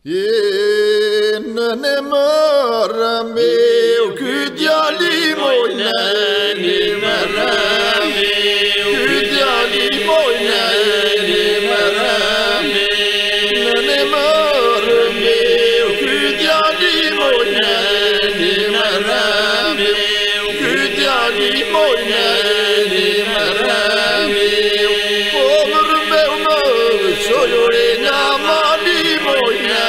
Në në mërë meu, ky djali moj në një mërë meu, ky djali moj në një mërë meu, në në mërë meu, ky djali moj në një mërë meu, ky djali moj në një mërë meu, po mërë meu më qojore nga mali moj në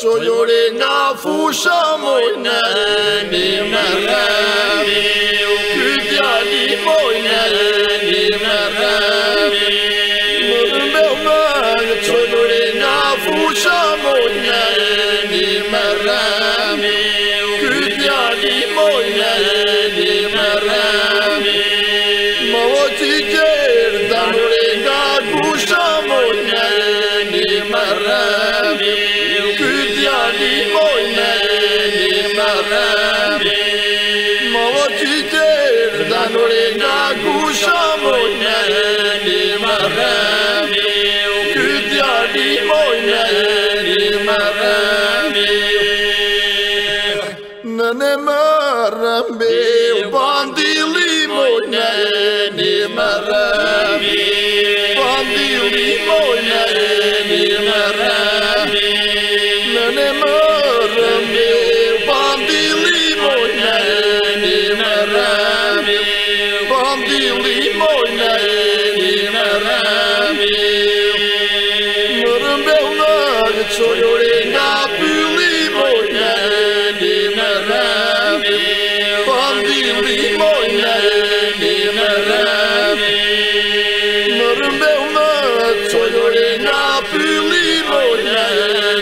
Qojore nga fusha moj në një mërë meu, ky djali moj në një mërë meu, qojore nga fusha moj në një mërë meu, ky djali moj në një mërë meu, më që gjerë danore nga gusha moj në një mërë danore nga gusha moj në një mërë meu, ky djali moj në një mërë meu, në në mërë meu, bandili moj në një mërë meu, bandili moj në një mërë meu, në në mërë meu, bandili moj në një mërë qojore nga pylli moj në një mërë meu, bandili moj në një mërë meu, qojore nga pylli moj në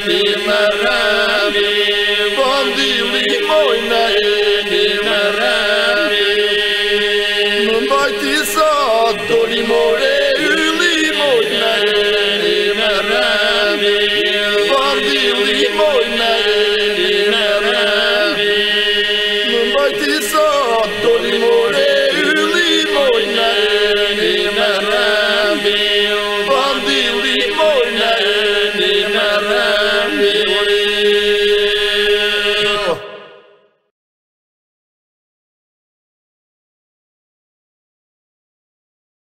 një mërë meu, bandili moj në një mërë meu, më mbajti sa doli more ylli moj në një mërë moj në një mërë meu, më mbajti sa doli more